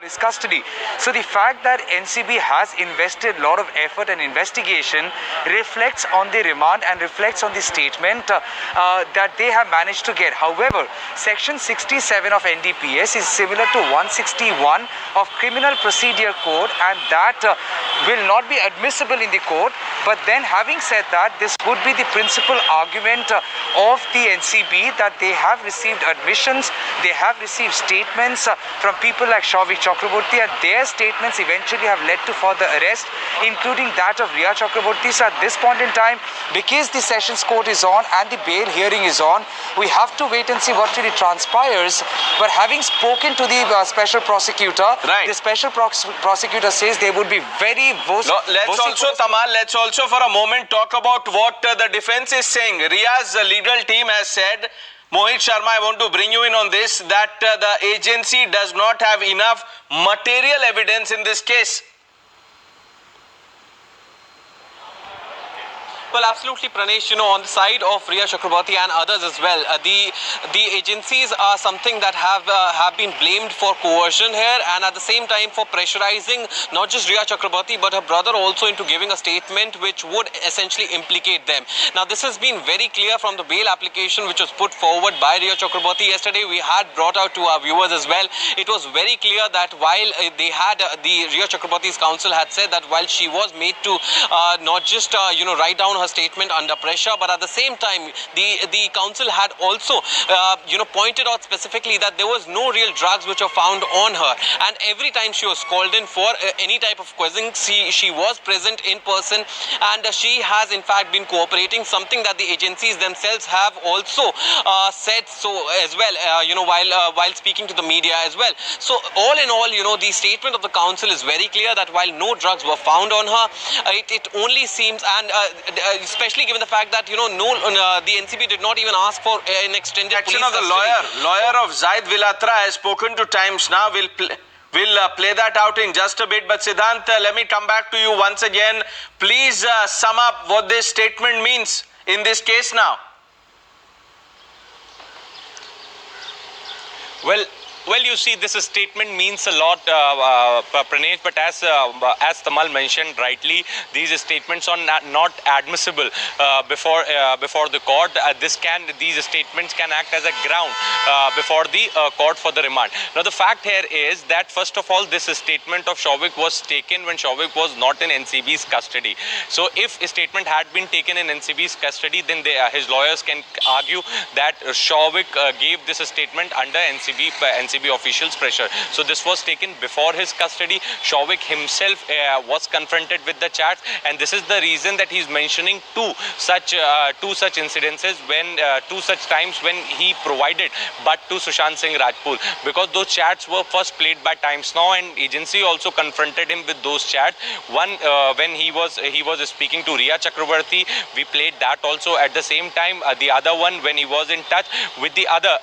his custody. So the fact that NCB has invested a lot of effort and investigation reflects on the remand and reflects on the statement that they have managed to get. However, Section 67 of NDPS is similar to 161 of Criminal Procedure Code, and that will not be admissible in the court. But then, having said that, this would be the principal argument of the NCB, that they have received admissions, they have received statements from people like Shouvik Chakraborty, and their statements eventually have led to further arrest, including that of Rhea Chakraborty. So at this point in time, because the Sessions Court is on and the bail hearing is on, we have to wait and see what really transpires. But having spoken to the special prosecutor, right, the special prosecutor says they would be very let's also for a moment talk about what the defense is saying. Rhea's legal team has said, Mohit Sharma, I want to bring you in on this, that the agency does not have enough material evidence in this case. Well, absolutely, Pranesh. On the side of Rhea Chakraborty and others as well, the agencies are something that have been blamed for coercion here, and at the same time for pressurizing not just Rhea Chakraborty but her brother also into giving a statement which would essentially implicate them. Now, this has been very clear from the bail application which was put forward by Rhea Chakraborty yesterday. We had brought out to our viewers as well. It was very clear that while they had the Rhea Chakraborty's counsel had said that while she was made to not just write down her statement under pressure, but at the same time the counsel had also pointed out specifically that there was no real drugs which were found on her, and every time she was called in for any type of questioning, she was present in person, and she has in fact been cooperating, something that the agencies themselves have also said so as well, while speaking to the media as well. So all in all, the statement of the counsel is very clear that while no drugs were found on her, it only seems, and especially given the fact that the NCB did not even ask for an extended action police of the lawyer of Zaid Vilatra has spoken to Times Now. We'll play that out in just a bit. But Siddhant, let me come back to you once again. Please sum up what this statement means in this case now. Well, you see, this statement means a lot, Pranesh, but as Tamal mentioned rightly, these statements are not admissible before the court. These statements can act as a ground before the court for the remand. Now, the fact here is that, first of all, this statement of Shouvik was taken when Shouvik was not in NCB's custody. So, if a statement had been taken in NCB's custody, then his lawyers can argue that Shouvik gave this statement under NCB officials' pressure. So this was taken before his custody. Shouvik himself was confronted with the chats, and this is the reason that he's mentioning two such incidences, when two such times when he provided but to Sushant Singh Rajput, because those chats were first played by Times Now, and agency also confronted him with those chats. One when he was speaking to Rhea Chakraborty, we played that also at the same time. The other one when he was in touch with the other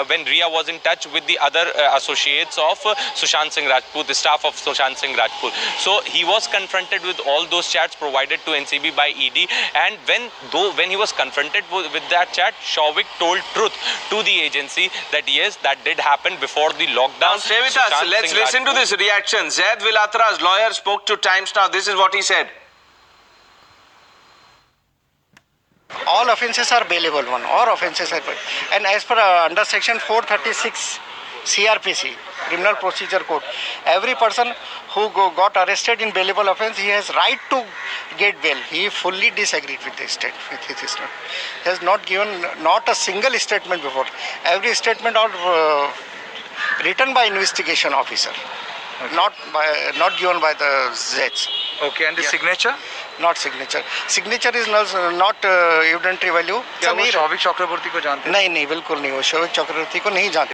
when Rhea was in touch with the other associates of Sushant Singh Rajput, the staff of Sushant Singh Rajput. So he was confronted with all those chats provided to NCB by ED, and when he was confronted with that chat, Shouvik told truth to the agency that yes, that did happen before the lockdown. Now stay with us. Let's listen to this reaction. Zaid Vilatra's lawyer spoke to Times Now. This is what he said. All offences are bailable, and as per under section 436 CRPC, Criminal Procedure Code, every person who got arrested in bailable offence, he has right to get bail. He fully disagreed with his statement. He has not given not a single statement before. Every statement are written by investigation officer, okay, not given by the Zeds. Okay, and the signature? Not signature. Signature is not evidentiary value. क्या वो शौविक चक्रवर्ती को जानते हैं? नहीं, बिल्कुल नहीं, वो शौविक चक्रवर्ती को नहीं जानते.